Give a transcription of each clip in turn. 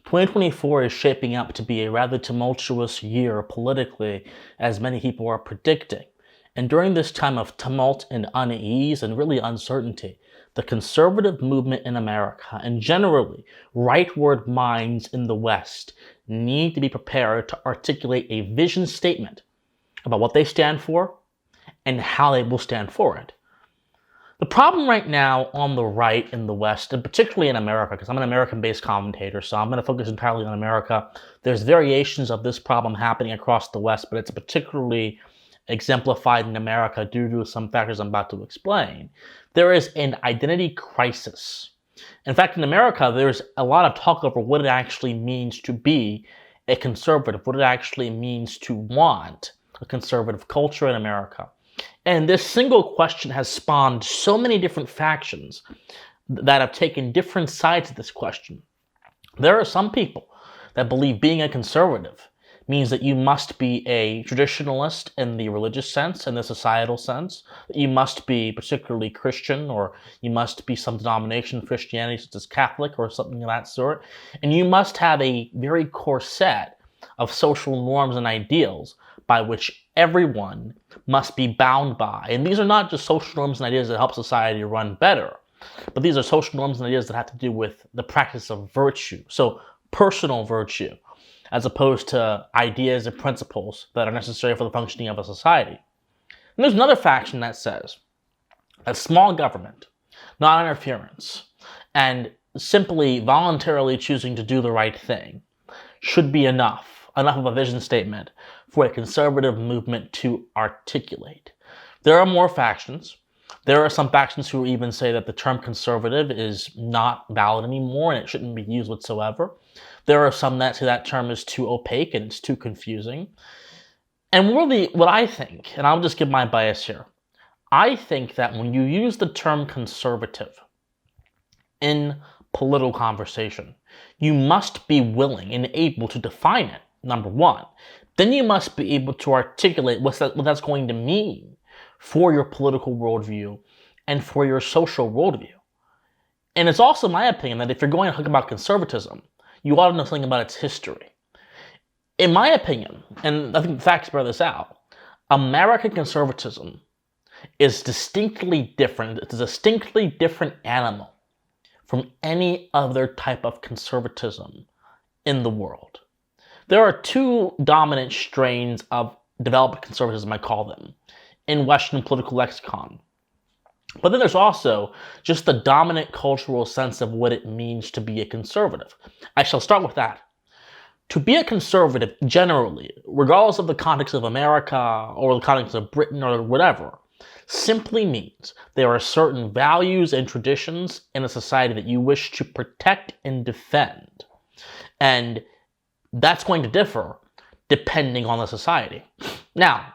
2024 is shaping up to be a rather tumultuous year politically, as many people are predicting. And during this time of tumult and unease and really uncertainty, the conservative movement in America and generally rightward minds in the West need to be prepared to articulate a vision statement about what they stand for and how they will stand for it. The problem right now on the right in the West, and particularly in America, because I'm an American-based commentator, so I'm going to focus entirely on America. There's variations of this problem happening across the West, but it's particularly exemplified in America due to some factors I'm about to explain. There is an identity crisis. In fact, in America, there's a lot of talk over what it actually means to be a conservative, what it actually means to want a conservative culture in America. And this single question has spawned so many different factions that have taken different sides of this question. There are some people that believe being a conservative means that you must be a traditionalist in the religious sense and the societal sense, that you must be particularly Christian, or you must be some denomination of Christianity such as Catholic or something of that sort, and you must have a very core set of social norms and ideals by which everyone must be bound by. And these are not just social norms and ideas that help society run better, but these are social norms and ideas that have to do with the practice of virtue. So personal virtue, as opposed to ideas and principles that are necessary for the functioning of a society. And there's another faction that says that small government, non-interference, and simply voluntarily choosing to do the right thing should be enough of a vision statement for a conservative movement to articulate. There are more factions. There are some factions who even say that the term conservative is not valid anymore and it shouldn't be used whatsoever. There are some that say that term is too opaque and it's too confusing. And really, what I think, and I'll just give my bias here, I think that when you use the term conservative in political conversation, you must be willing and able to define it, number one. Then you must be able to articulate what that's going to mean for your political worldview and for your social worldview. And it's also my opinion that if you're going to talk about conservatism, you ought to know something about its history. In my opinion, and I think the facts bear this out, American conservatism is distinctly different. It's a distinctly different animal from any other type of conservatism in the world. There are two dominant strains of developed conservatism, I call them, in Western political lexicon. But then there's also just the dominant cultural sense of what it means to be a conservative. I shall start with that. To be a conservative, generally, regardless of the context of America or the context of Britain or whatever, simply means there are certain values and traditions in a society that you wish to protect and defend. And that's going to differ depending on the society. Now,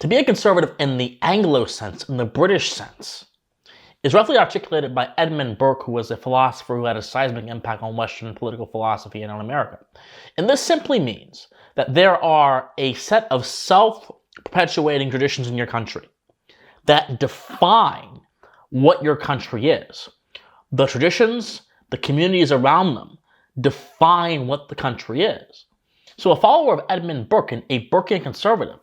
to be a conservative in the Anglo sense, in the British sense, is roughly articulated by Edmund Burke, who was a philosopher who had a seismic impact on Western political philosophy and on America. And this simply means that there are a set of self-perpetuating traditions in your country that define what your country is. The traditions, the communities around them, define what the country is. So a follower of Edmund Burke, a Burkean conservative,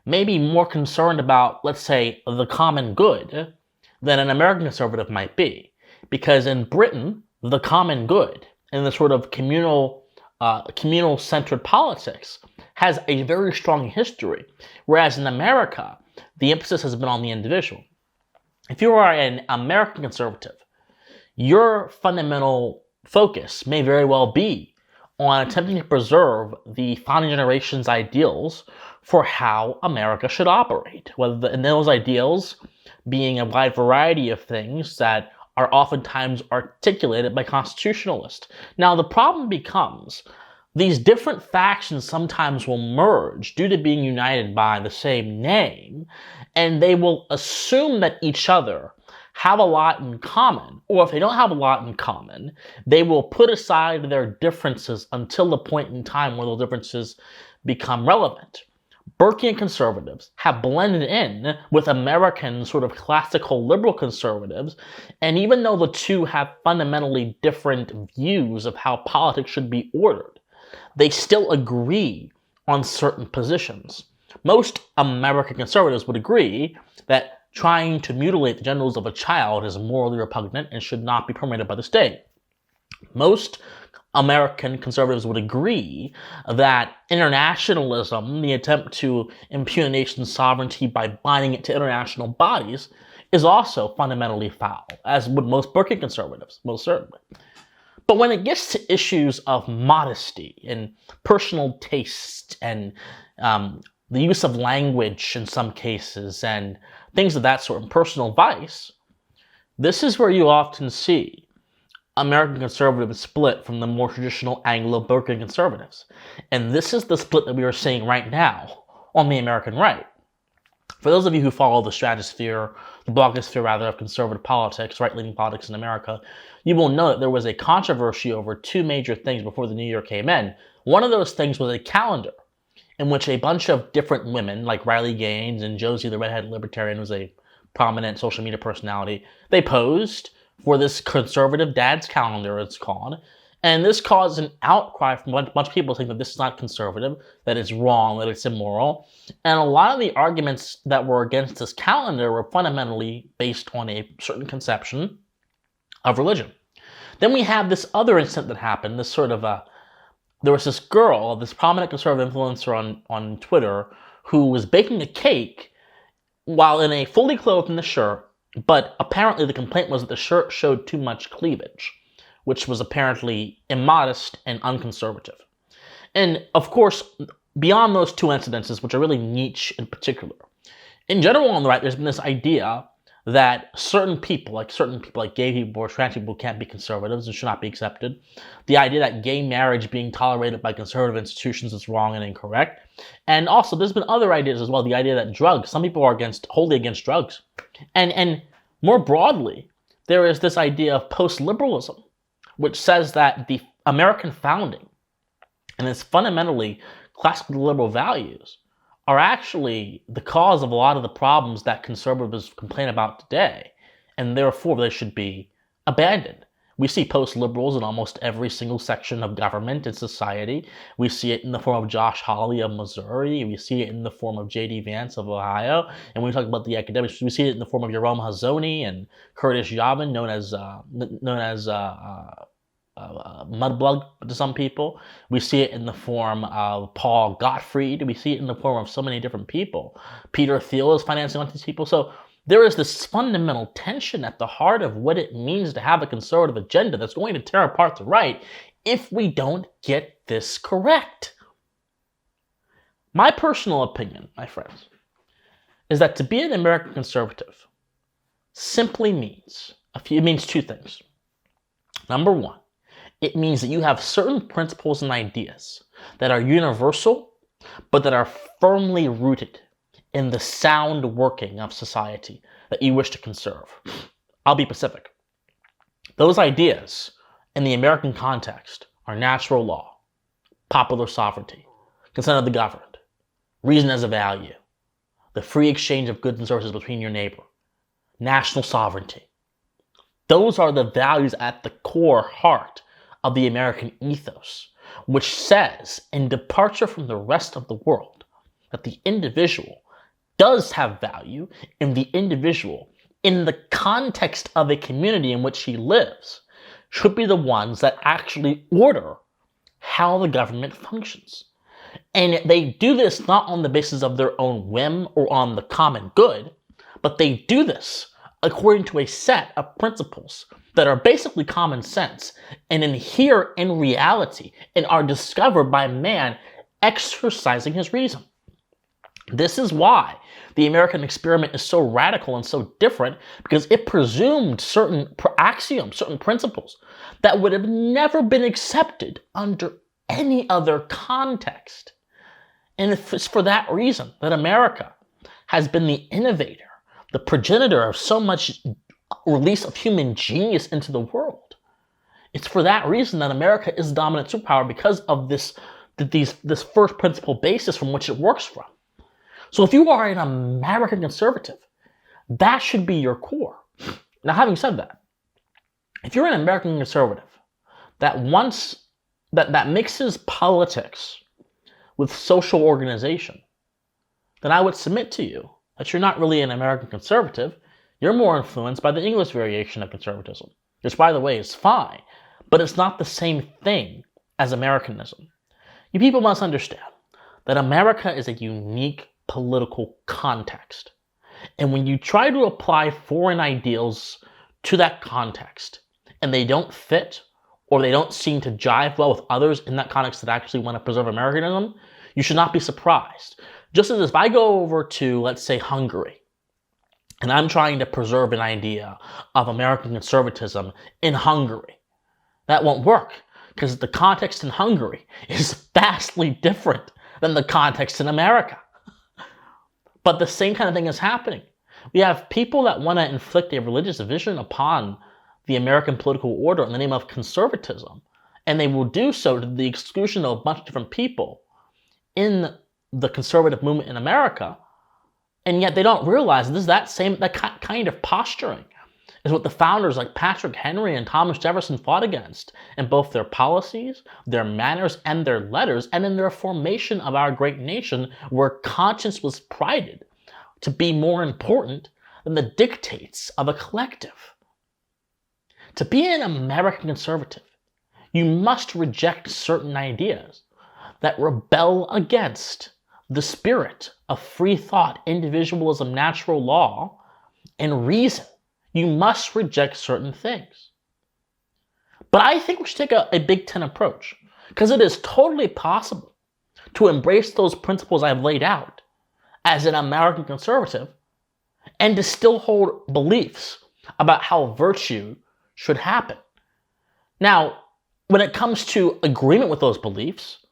may be more concerned about, let's say, the common good than an American conservative might be. Because in Britain, the common good and the sort of communal-centered politics has a very strong history, whereas in America, the emphasis has been on the individual. If you are an American conservative, your fundamental focus may very well be on attempting to preserve the founding generation's ideals for how America should operate, and those ideals being a wide variety of things that are oftentimes articulated by constitutionalists. Now, the problem becomes these different factions sometimes will merge due to being united by the same name, and they will assume that each other have a lot in common, or if they don't have a lot in common, they will put aside their differences until the point in time where those differences become relevant. Burkean conservatives have blended in with American sort of classical liberal conservatives, and even though the two have fundamentally different views of how politics should be ordered, they still agree on certain positions. Most American conservatives would agree that trying to mutilate the genitals of a child is morally repugnant and should not be permitted by the state. Most American conservatives would agree that internationalism, the attempt to impugn a nation's sovereignty by binding it to international bodies, is also fundamentally foul, as would most Burkean conservatives, most certainly. But when it gets to issues of modesty and personal taste and the use of language in some cases and things of that sort, and personal vice, this is where you often see American conservatives split from the more traditional Anglo-Burkean conservatives. And this is the split that we are seeing right now on the American right. For those of you who follow the blogosphere rather, of conservative politics, right-leaning politics in America, you will know that there was a controversy over two major things before the new year came in. One of those things was a calendar in which a bunch of different women, like Riley Gaines and Josie the redheaded libertarian, who was a prominent social media personality, they posed for this conservative dad's calendar, it's called. And this caused an outcry from a bunch of people saying that this is not conservative, that it's wrong, that it's immoral. And a lot of the arguments that were against this calendar were fundamentally based on a certain conception of religion. Then we have this other incident that happened, this sort of there was this girl, this prominent conservative influencer on Twitter, who was baking a cake while in a fully clothed in the shirt, but apparently the complaint was that the shirt showed too much cleavage, which was apparently immodest and unconservative. And of course, beyond those two incidences, which are really niche in particular, in general on the right, there's been this idea that certain people like gay people or trans people can't be conservatives and should not be accepted. The idea that gay marriage being tolerated by conservative institutions is wrong and incorrect. And also, there's been other ideas as well. The idea that some people are wholly against drugs. And more broadly, there is this idea of post-liberalism, which says that the American founding and its fundamentally classical liberal values are actually the cause of a lot of the problems that conservatives complain about today, and therefore they should be abandoned. We see post-liberals in almost every single section of government and society. We see it in the form of Josh Hawley of Missouri. We see it in the form of J.D. Vance of Ohio. And when we talk about the academics, we see it in the form of Yoram Hazony and Curtis Yavin, known as mudblood to some people. We see it in the form of Paul Gottfried. We see it in the form of so many different people. Peter Thiel is financing all these people. So there is this fundamental tension at the heart of what it means to have a conservative agenda that's going to tear apart the right if we don't get this correct. My personal opinion, my friends, is that to be an American conservative simply means two things. Number one, it means that you have certain principles and ideas that are universal, but that are firmly rooted in the sound working of society that you wish to conserve. I'll be specific. Those ideas, in the American context, are natural law, popular sovereignty, consent of the governed, reason as a value, the free exchange of goods and services between your neighbor, national sovereignty. Those are the values at the core heart of the American ethos, which says, in departure from the rest of the world, that the individual does have value, and the individual, in the context of a community in which he lives, should be the ones that actually order how the government functions. And they do this not on the basis of their own whim or on the common good, but they do this according to a set of principles that are basically common sense and inhere in reality and are discovered by man exercising his reason. This is why the American experiment is so radical and so different, because it presumed certain axioms, certain principles that would have never been accepted under any other context. And it's for that reason that America has been the innovator, the progenitor of so much release of human genius into the world. It's for that reason that America is the dominant superpower, because of this first principle basis from which it works from. So if you are an American conservative, that should be your core. Now, having said that, if you're an American conservative that mixes politics with social organization, then I would submit to you that you're not really an American conservative. You're more influenced by the English variation of conservatism, which, by the way, is fine, but it's not the same thing as Americanism. You people must understand that America is a unique political context. And when you try to apply foreign ideals to that context, and they don't fit, or they don't seem to jive well with others in that context that actually want to preserve Americanism, you should not be surprised. Just as if I go over to, let's say, Hungary, and I'm trying to preserve an idea of American conservatism in Hungary, that won't work, because the context in Hungary is vastly different than the context in America. But the same kind of thing is happening. We have people that want to inflict a religious division upon the American political order in the name of conservatism, and they will do so to the exclusion of a bunch of different people in the conservative movement in America, and yet they don't realize that kind of posturing is what the founders like Patrick Henry and Thomas Jefferson fought against in both their policies, their manners, and their letters, and in their formation of our great nation, where conscience was prided to be more important than the dictates of a collective. To be an American conservative, you must reject certain ideas that rebel against the spirit of free thought, individualism, natural law, and reason. You must reject certain things. But I think we should take a Big Ten approach, because it is totally possible to embrace those principles I've laid out as an American conservative and to still hold beliefs about how virtue should happen. Now, when it comes to agreement with those beliefs,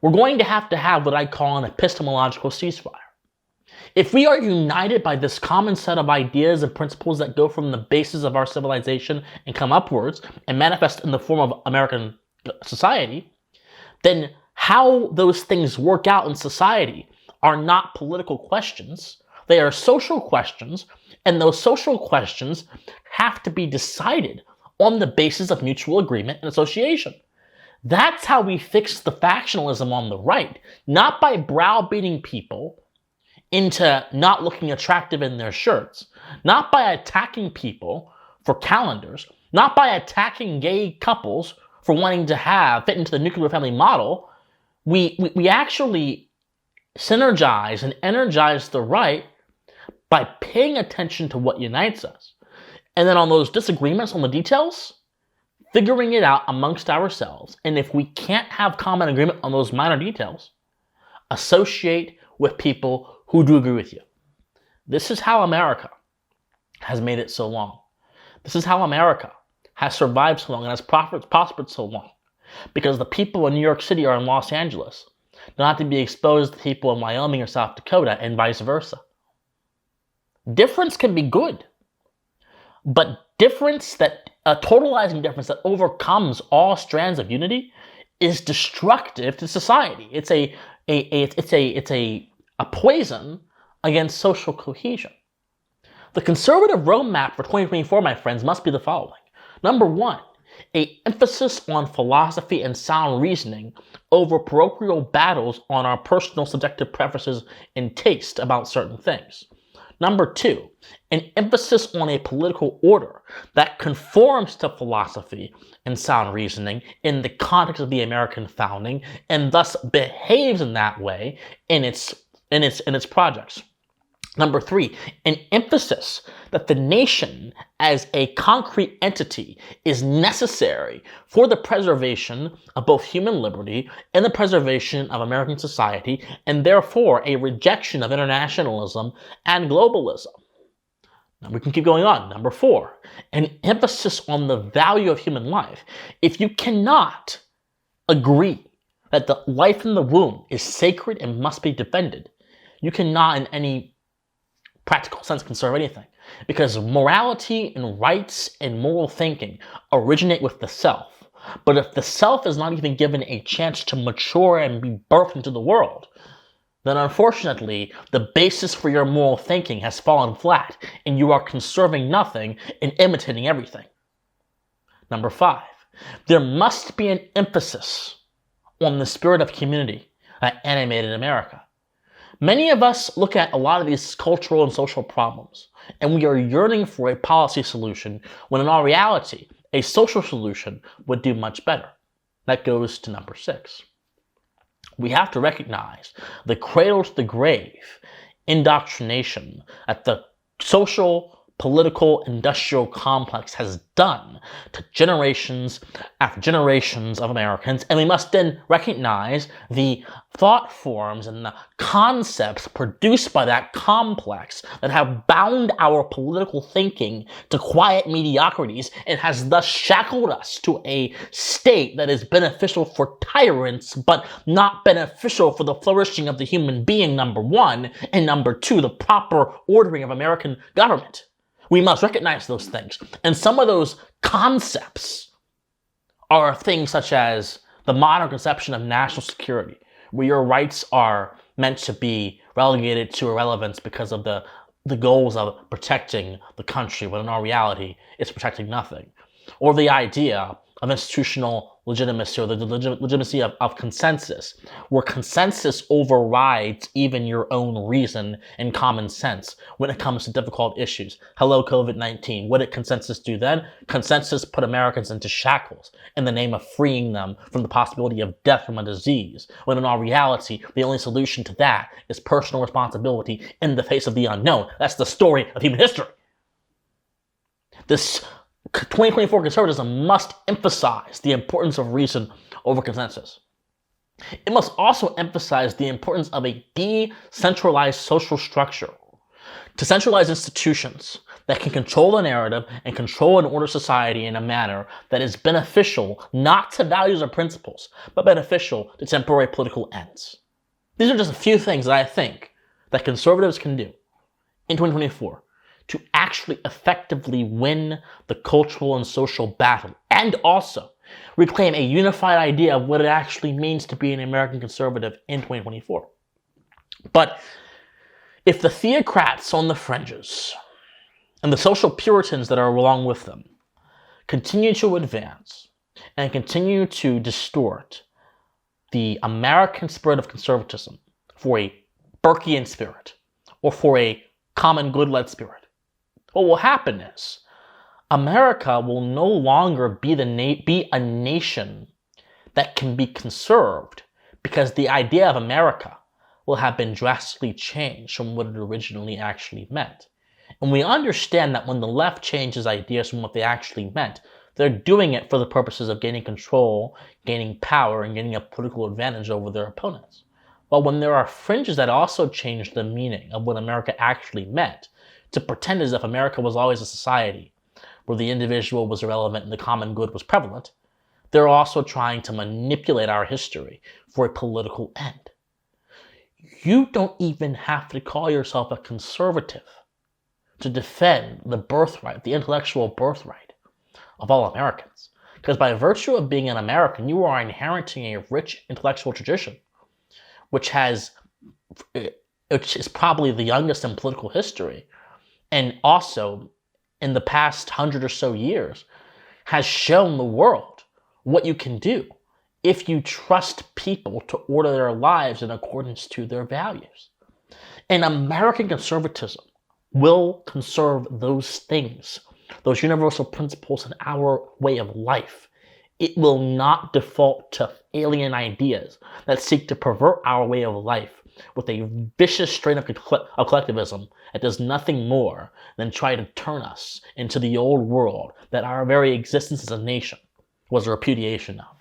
we're going to have what I call an epistemological ceasefire. If we are united by this common set of ideas and principles that go from the basis of our civilization and come upwards and manifest in the form of American society, then how those things work out in society are not political questions. They are social questions, and those social questions have to be decided on the basis of mutual agreement and association. That's how we fix the factionalism on the right, not by browbeating people into not looking attractive in their shirts, not by attacking people for calendars, not by attacking gay couples for wanting to fit into the nuclear family model. We actually synergize and energize the right by paying attention to what unites us. And then on those disagreements on the details, figuring it out amongst ourselves. And if we can't have common agreement on those minor details, associate with people who do agree with you. This is how America has made it so long. This is how America has survived so long and has prospered so long. Because the people in New York City or in Los Angeles don't have to be exposed to people in Wyoming or South Dakota, and vice versa. Difference can be good, but totalizing difference that overcomes all strands of unity is destructive to society. It's a poison against social cohesion. The conservative roadmap for 2024, my friends, must be the following. Number one, an emphasis on philosophy and sound reasoning over parochial battles on our personal subjective preferences and taste about certain things. Number two, an emphasis on a political order that conforms to philosophy and sound reasoning in the context of the American founding and thus behaves in that way in its projects. Number three, an emphasis that the nation as a concrete entity is necessary for the preservation of both human liberty and the preservation of American society, and therefore a rejection of internationalism and globalism. Now we can keep going on. Number four, an emphasis on the value of human life. If you cannot agree that the life in the womb is sacred and must be defended, you cannot in any practical sense conserve anything, because morality and rights and moral thinking originate with the self. But if the self is not even given a chance to mature and be birthed into the world, then unfortunately, the basis for your moral thinking has fallen flat, and you are conserving nothing and imitating everything. Number 5, there must be an emphasis on the spirit of community that animated America. Many of us look at a lot of these cultural and social problems, and we are yearning for a policy solution when in all reality, a social solution would do much better. That goes to number 6. We have to recognize the cradle to the grave indoctrination that the social, political, industrial complex has done to generations after generations of Americans, and we must then recognize the thought forms and the concepts produced by that complex that have bound our political thinking to quiet mediocrities and has thus shackled us to a state that is beneficial for tyrants but not beneficial for the flourishing of the human being, number 1, and number 2, the proper ordering of American government. We must recognize those things. And some of those concepts are things such as the modern conception of national security, where your rights are meant to be relegated to irrelevance because of the goals of protecting the country, when in all reality, it's protecting nothing. Or the idea of institutional legitimacy, or the legitimacy of consensus, where consensus overrides even your own reason and common sense when it comes to difficult issues. Hello, COVID-19. What did consensus do then? Consensus put Americans into shackles in the name of freeing them from the possibility of death from a disease, when in all reality, the only solution to that is personal responsibility in the face of the unknown. That's the story of human history. This 2024 conservatism must emphasize the importance of reason over consensus. It must also emphasize the importance of a decentralized social structure to centralize institutions that can control the narrative and control and order society in a manner that is beneficial not to values or principles, but beneficial to temporary political ends. These are just a few things that I think that conservatives can do in 2024 to actually effectively win the cultural and social battle, and also reclaim a unified idea of what it actually means to be an American conservative in 2024. But if the theocrats on the fringes and the social puritans that are along with them continue to advance and continue to distort the American spirit of conservatism for a Burkean spirit or for a common good-led spirit, what will happen is America will no longer be a nation that can be conserved, because the idea of America will have been drastically changed from what it originally actually meant. And we understand that when the left changes ideas from what they actually meant, they're doing it for the purposes of gaining control, gaining power, and gaining a political advantage over their opponents. But when there are fringes that also change the meaning of what America actually meant, to pretend as if America was always a society where the individual was irrelevant and the common good was prevalent, they're also trying to manipulate our history for a political end. You don't even have to call yourself a conservative to defend the birthright, the intellectual birthright of all Americans. Because by virtue of being an American, you are inheriting a rich intellectual tradition, which is probably the youngest in political history, and also in the past 100 or so years has shown the world what you can do if you trust people to order their lives in accordance to their values. And American conservatism will conserve those things, those universal principles in our way of life. It will not default to alien ideas that seek to pervert our way of life with a vicious strain of collectivism that does nothing more than try to turn us into the old world that our very existence as a nation was a repudiation of.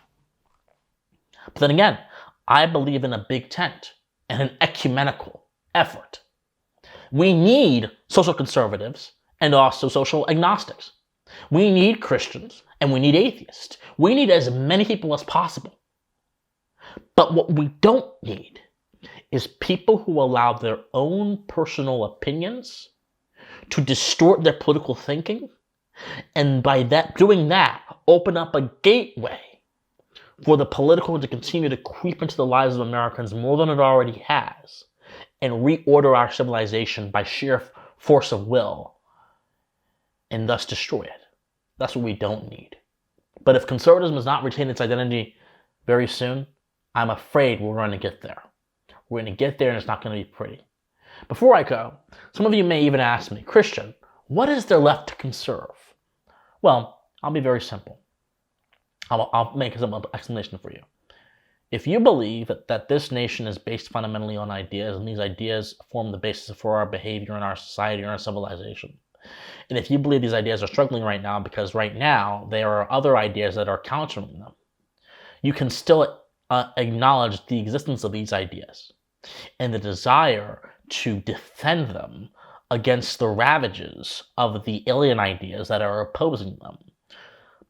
But then again, I believe in a big tent and an ecumenical effort. We need social conservatives and also social agnostics. We need Christians and we need atheists. We need as many people as possible. But what we don't need is people who allow their own personal opinions to distort their political thinking, and by doing that, open up a gateway for the political to continue to creep into the lives of Americans more than it already has, and reorder our civilization by sheer force of will and thus destroy it. That's what we don't need. But if conservatism does not retain its identity very soon, I'm afraid we're going to get there. We're going to get there and it's not going to be pretty. Before I go, some of you may even ask me, Christian, what is there left to conserve? Well, I'll be very simple. I'll make a simple explanation for you. If you believe that this nation is based fundamentally on ideas, and these ideas form the basis for our behavior in our society or our civilization, and if you believe these ideas are struggling right now because right now there are other ideas that are countering them, you can still acknowledge the existence of these ideas and the desire to defend them against the ravages of the alien ideas that are opposing them.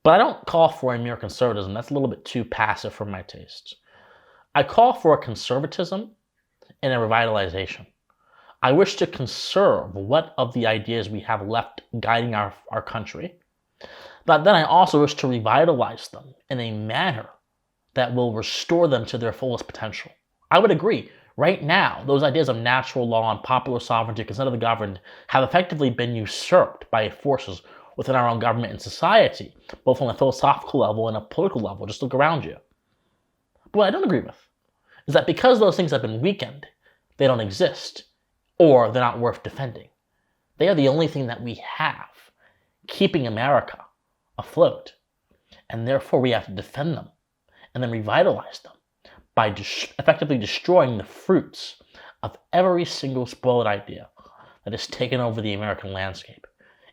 But I don't call for a mere conservatism. That's a little bit too passive for my taste. I call for a conservatism and a revitalization. I wish to conserve what of the ideas we have left guiding our country, but then I also wish to revitalize them in a manner that will restore them to their fullest potential. I would agree. Right now, those ideas of natural law and popular sovereignty, consent of the governed, have effectively been usurped by forces within our own government and society, both on a philosophical level and a political level. Just look around you. But what I don't agree with is that because those things have been weakened, they don't exist, or they're not worth defending. They are the only thing that we have keeping America afloat, and therefore we have to defend them and then revitalize them by effectively destroying the fruits of every single spoiled idea that has taken over the American landscape.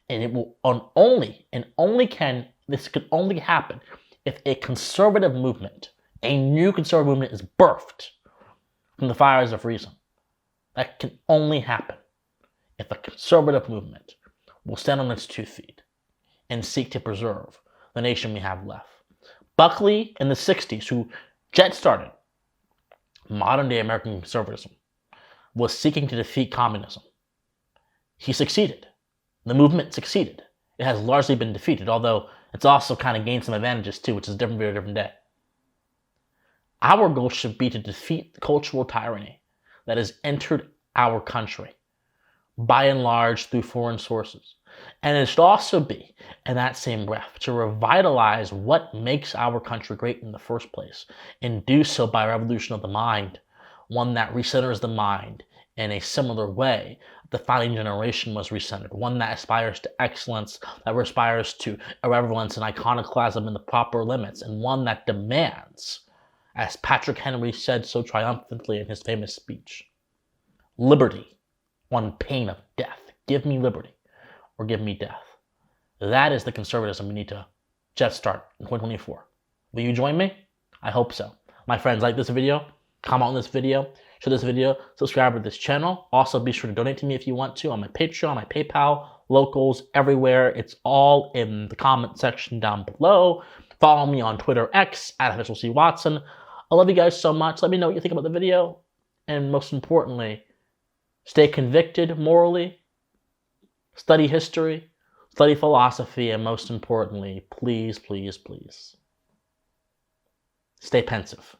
And it will this can only happen if a conservative movement, a new conservative movement is birthed from the fires of reason. That can only happen if a conservative movement will stand on its 2 feet and seek to preserve the nation we have left. Buckley in the 60s, who jet-started modern-day American conservatism, was seeking to defeat communism. He succeeded. The movement succeeded. It has largely been defeated, although it's also kind of gained some advantages too, which is a very different day. Our goal should be to defeat the cultural tyranny that has entered our country, by and large through foreign sources. And it should also be, in that same breath, to revitalize what makes our country great in the first place, and do so by a revolution of the mind, one that recenters the mind in a similar way the founding generation was recentered, one that aspires to excellence, that aspires to irreverence and iconoclasm in the proper limits, and one that demands, as Patrick Henry said so triumphantly in his famous speech, liberty on pain of death. Give me liberty or give me death. That is the conservatism we need to jet start in 2024. Will you join me? I hope so. My friends, like this video, comment on this video, share this video, subscribe to this channel. Also, be sure to donate to me if you want to on my Patreon, my PayPal, locals, everywhere. It's all in the comment section down below. Follow me on Twitter X @OfficialCWatson. I love you guys so much. Let me know what you think about the video. And most importantly, stay convicted morally, study history, study philosophy, and most importantly, please, please, please, stay pensive.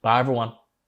Bye, everyone.